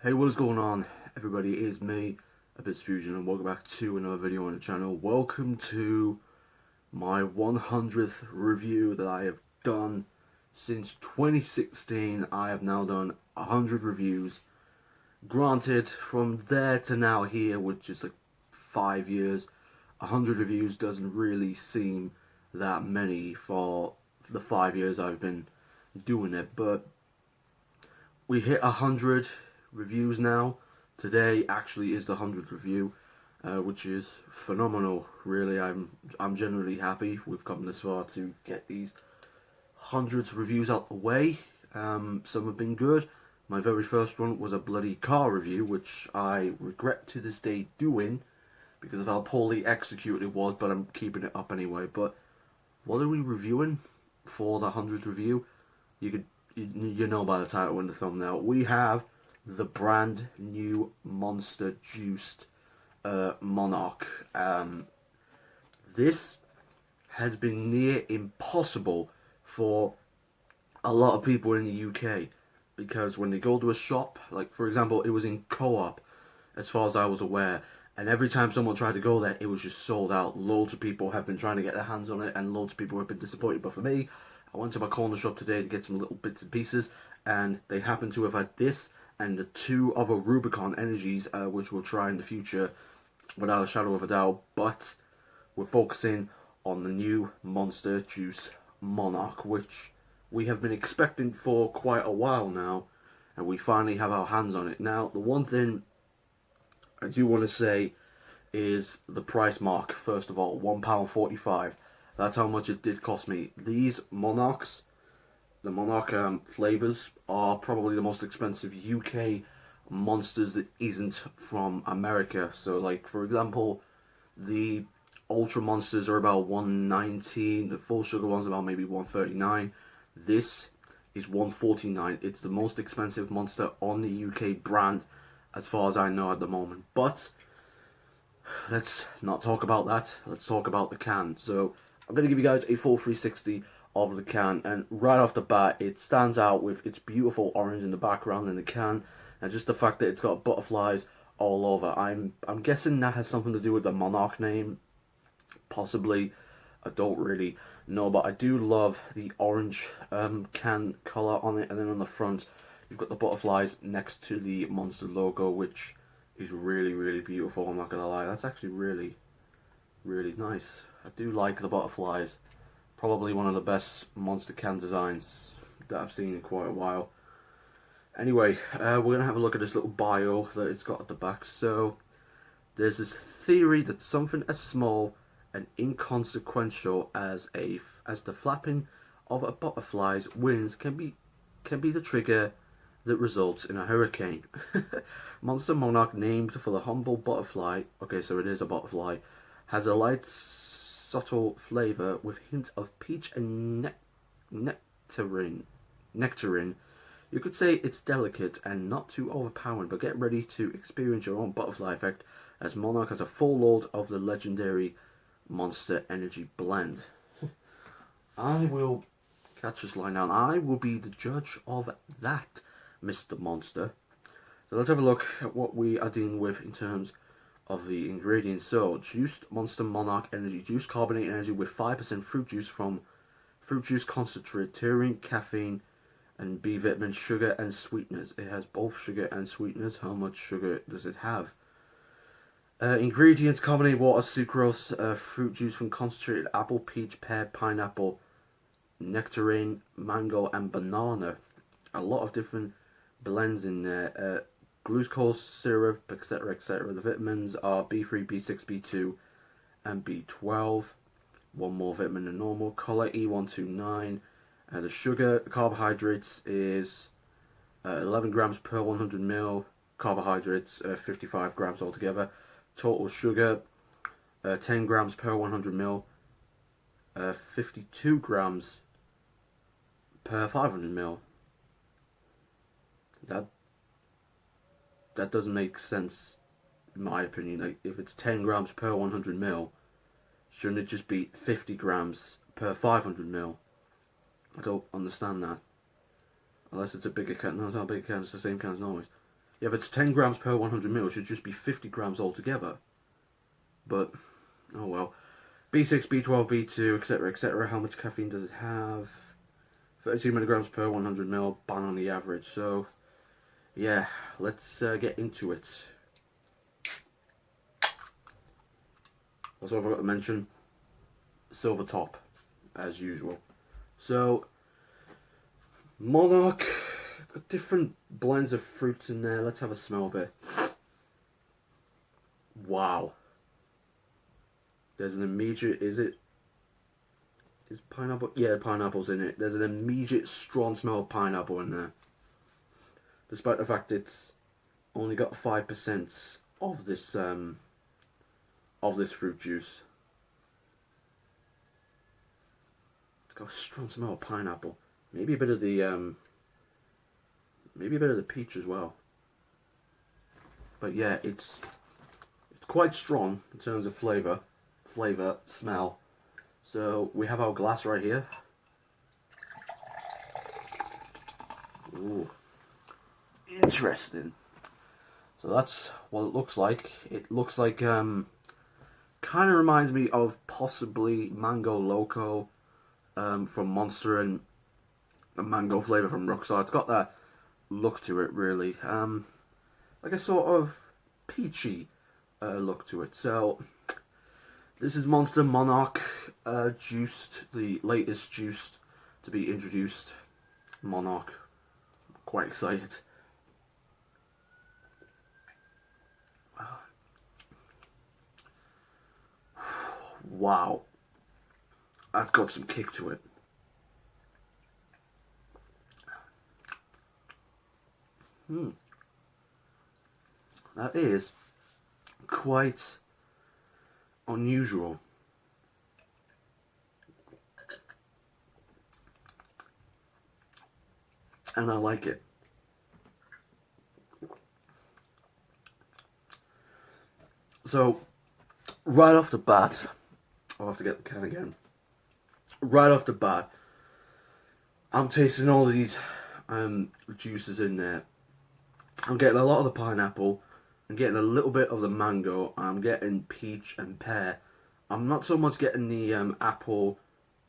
Hey, what is going on, everybody? It is me, Abyss Fusion, and welcome back to another video on the channel. Welcome to my 100th review that I have done since 2016. I have now done 100 reviews. Granted, from there to now here, which is like 5 years, 100 reviews doesn't really seem that many for the 5 years I've been doing it, but we hit 100 reviews now. Today actually is the 100th review, which is phenomenal. Really, I'm generally happy we've come this far to get these 100 reviews out the way. Some have been good. My very first one was a bloody car review, which I regret to this day doing because of how poorly executed it was, but I'm keeping it up anyway. But what are we reviewing for the 100th review? You know by the title and the thumbnail. We have the brand new Monster Juiced Monarch. This has been near impossible for a lot of people in the UK, because when they go to a shop, like for example, it was in Co-op as far as I was aware, and every time someone tried to go there, it was just sold out. Loads of people have been trying to get their hands on it, and loads of people have been disappointed. But for me, I went to my corner shop today to get some little bits and pieces, and they happen to have had this and the two other Rubicon energies, which we'll try in the future without a shadow of a doubt. But we're focusing on the new Monster Juice Monarch, which we have been expecting for quite a while now, and we finally have our hands on it. Now, the one thing I do want to say is the price mark. First of all, £1.45. That's how much it did cost me. These Monarchs, the Monarch flavours, are probably the most expensive UK monsters that isn't from America. So, like, for example, the Ultra Monsters are about $1.19. The full sugar ones are about maybe $1.39. This is $1.49. It's the most expensive monster on the UK brand, as far as I know at the moment. But let's not talk about that. Let's talk about the can. So I'm going to give you guys a full 360 of the can, and right off the bat it stands out with its beautiful orange in the background in the can, and just the fact that it's got butterflies all over. I'm guessing that has something to do with the Monarch name, possibly. I don't really know, but I do love the orange can colour on it, and then on the front you've got the butterflies next to the Monster logo, which is really beautiful. I'm not gonna lie, that's actually really nice. I do like the butterflies. Probably one of the best monster can designs that I've seen in quite a while. Anyway, we're going to have a look at this little bio that it's got at the back. So, there's this theory that something as small and inconsequential as the flapping of a butterfly's wings can be the trigger that results in a hurricane. Monster Monarch, named for the humble butterfly, okay, so it is a butterfly, has a light, subtle flavour with hints of peach and nectarine. You could say it's delicate and not too overpowering, but get ready to experience your own butterfly effect, as Monarch has a full load of the legendary Monster Energy blend. I will catch this line down. I will be the judge of that, Mr. Monster. So let's have a look at what we are dealing with in terms of the ingredients. So, juiced Monster Monarch Energy Juice, carbonated energy with 5% fruit juice from fruit juice concentrate, taurine, caffeine, and B vitamin, sugar and sweeteners. It has both sugar and sweeteners. How much sugar does it have? Ingredients: carbonated water, sucrose, fruit juice from concentrated apple, peach, pear, pineapple, nectarine, mango, and banana. A lot of different blends in there. Glucose syrup, etc, etc. The vitamins are B3, B6, B2, and B12. One more vitamin than normal. Color E129. The sugar, carbohydrates is 11 grams per 100 ml. Carbohydrates 55 grams altogether. Total sugar 10 grams per 100 ml. 52 grams per 500 ml. That doesn't make sense, in my opinion. Like, if it's 10 grams per 100 ml, shouldn't it just be 50 grams per 500 ml? I don't understand that. Unless it's a bigger can. No, it's not a bigger can, it's the same can as always. if it's 10 grams per 100 ml, it should just be 50 grams altogether. But, oh well. B6, B12, B2, etc., etc. How much caffeine does it have? 32 milligrams per 100 ml, bang on the average. So, yeah, let's get into it. Also, I forgot to mention, silver top, as usual. So, Monarch, got different blends of fruits in there. Let's have a smell of it. Wow. There's an immediate, is pineapple? Yeah, pineapple's in it. There's an immediate strong smell of pineapple in there. Despite the fact it's only got 5% of this fruit juice. It's got a strong smell of pineapple. Maybe a bit of the peach as well. But yeah, it's quite strong in terms of flavor, smell. So we have our glass right here. Ooh, interesting. So that's what it looks like. It looks like kind of reminds me of possibly Mango Loco from Monster and a mango flavor from Rockstar. It's got that look to it, really. Like a sort of peachy look to it. So this is Monster Monarch Juiced, the latest juiced to be introduced. Monarch. Quite excited. Wow. That's got some kick to it. That is quite unusual. And I like it. So, right off the bat, I'll have to get the can again. Right off the bat, I'm tasting all of these juices in there. I'm getting a lot of the pineapple. I'm getting a little bit of the mango. I'm getting peach and pear. I'm not so much getting the apple,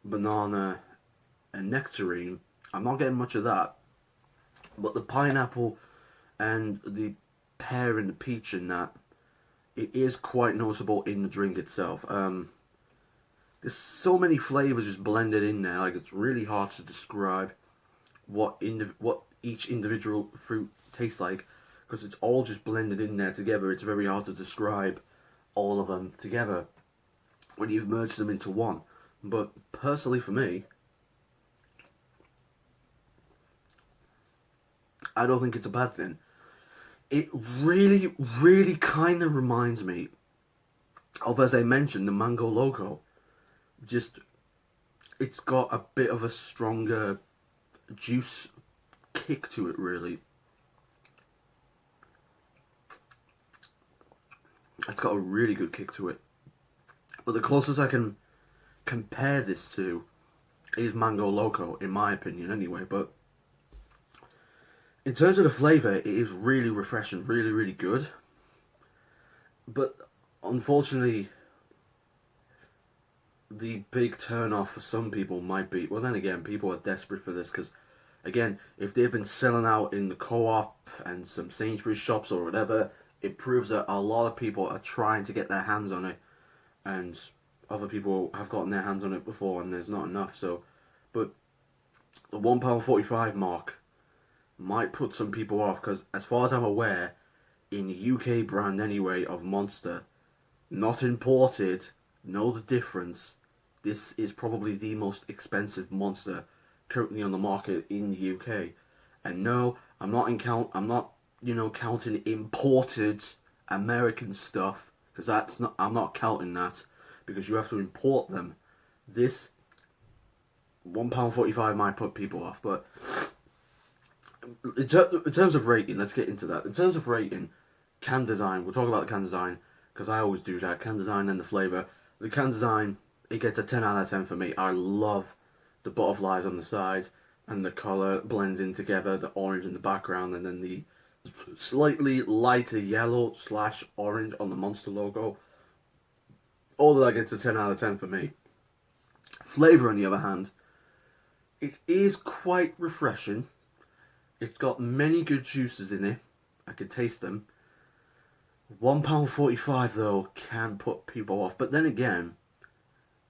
banana, and nectarine. I'm not getting much of that. But the pineapple and the pear and the peach and that, it is quite noticeable in the drink itself. There's so many flavors just blended in there. Like, it's really hard to describe what each individual fruit tastes like, because it's all just blended in there together. It's very hard to describe all of them together when you've merged them into one. But personally for me, I don't think it's a bad thing. It really, really kind of reminds me of, as I mentioned, the Mango Loco. Just, it's got a bit of a stronger juice kick to it, really. It's got a really good kick to it. But the closest I can compare this to is Mango Loco, in my opinion, anyway. But in terms of the flavour, it is really refreshing, really, really good. But unfortunately, the big turn-off for some people might be, well, then again, people are desperate for this, because, again, if they've been selling out in the Co-op and some Sainsbury's shops or whatever, it proves that a lot of people are trying to get their hands on it, and other people have gotten their hands on it before, and there's not enough. So, but the £1.45 mark might put some people off, because as far as I'm aware, in the UK brand anyway of Monster, not imported, know the difference, this is probably the most expensive Monster currently on the market in the UK. And no, I'm not counting imported American stuff, because I'm not counting that, because you have to import them. This £1.45 might put people off, but in terms of rating, let's get into that. In terms of rating, can design, we'll talk about the can design, because I always do that, can design and the flavour. The can design, it gets a 10 out of 10 for me. I love the butterflies on the side, and the colour blends in together, the orange in the background, and then the slightly lighter yellow slash orange on the Monster logo. All that gets a 10 out of 10 for me. Flavour, on the other hand, it is quite refreshing. It's got many good juices in it. I can taste them. £1.45 though can put people off. But then again,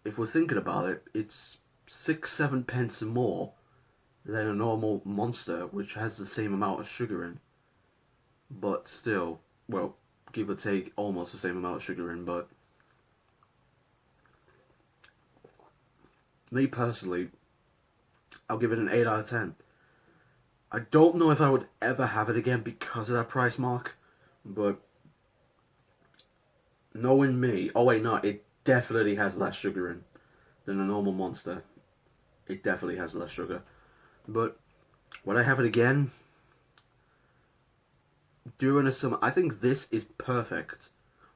if we're thinking about it, it's 6-7 pence more than a normal Monster, which has the same amount of sugar in. But still, well, give or take, almost the same amount of sugar in. But me personally, I'll give it an 8 out of 10. I don't know if I would ever have it again because of that price mark, but knowing me, oh wait, no, it definitely has less sugar in than a normal Monster. It definitely has less sugar. But would I have it again? During a summer, I think this is perfect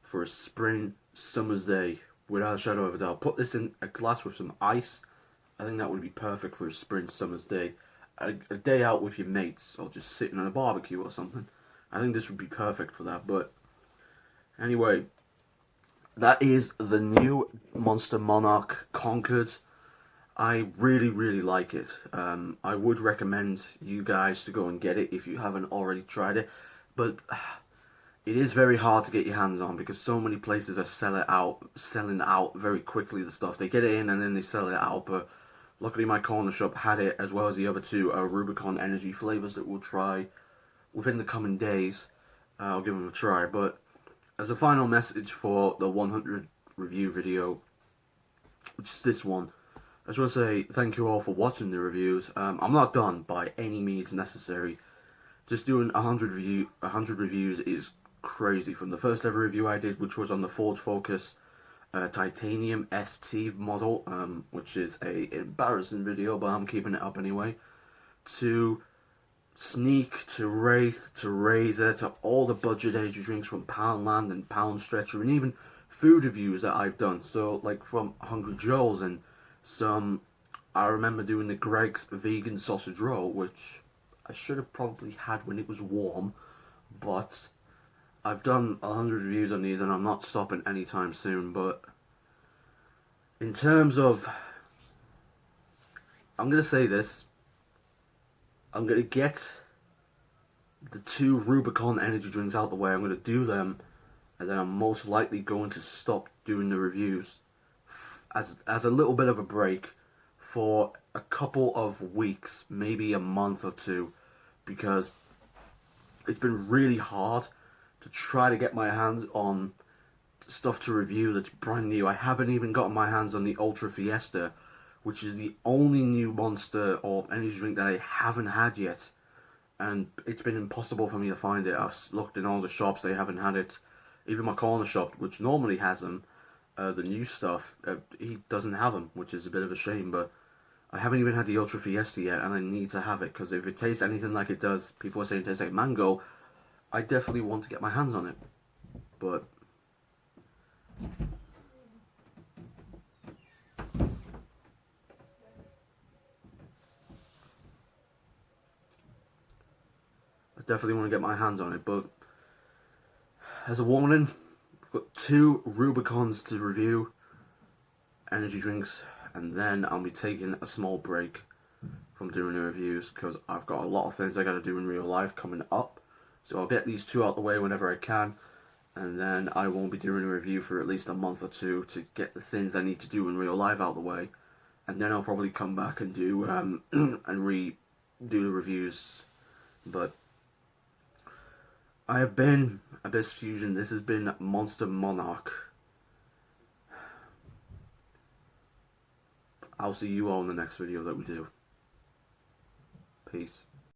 for a spring summer's day, without a shadow of a doubt. Put this in a glass with some ice. I think that would be perfect for a spring summer's day. A day out with your mates, or just sitting on a barbecue or something. I think this would be perfect for that. But anyway, that is the new Monster Monarch Conquered. I really, really like it. I would recommend you guys to go and get it if you haven't already tried it. But it is very hard to get your hands on because so many places are selling out very quickly the stuff. They get it in and then they sell it out. But luckily my corner shop had it, as well as the other two Rubicon Energy flavors that we'll try within the coming days. I'll give them a try. But as a final message for the 100 review video, which is this one, I just want to say thank you all for watching the reviews. I'm not done by any means necessary. Just doing 100 reviews is crazy. From the first ever review I did, which was on the Ford Focus Titanium ST model, which is a embarrassing video, but I'm keeping it up anyway, to Sneak, to Wraith, to Razor, to all the budget energy drinks from Poundland and Pound Stretcher, and even food reviews that I've done. So, like from Hungry Joe's and some, I remember doing the Greg's Vegan Sausage Roll, which I should have probably had when it was warm, but I've done 100 reviews on these and I'm not stopping anytime soon. But in terms of, I'm going to say this, I'm going to get the two Rubicon energy drinks out the way. I'm going to do them, and then I'm most likely going to stop doing the reviews as a little bit of a break for a couple of weeks, maybe a month or two, because it's been really hard to try to get my hands on stuff to review that's brand new. I haven't even gotten my hands on the Ultra Fiesta, which is the only new Monster or energy drink that I haven't had yet, and it's been impossible for me to find it. I've looked in all the shops, they haven't had it. Even my corner shop, which normally has them, the new stuff, he doesn't have them, which is a bit of a shame. But I haven't even had the Ultra Fiesta yet, and I need to have it, because if it tastes anything like it does, people are saying it tastes like mango, I definitely want to get my hands on it. But I definitely want to get my hands on it. But as a warning, I've got two Rubicons to review, energy drinks, and then I'll be taking a small break from doing the reviews because I've got a lot of things I got to do in real life coming up. So I'll get these two out the way whenever I can, and then I won't be doing a review for at least a month or two to get the things I need to do in real life out the way, and then I'll probably come back and do and redo the reviews. But I have been Abyss Fusion. This has been Monster Monarch. I'll see you all in the next video that we do. Peace.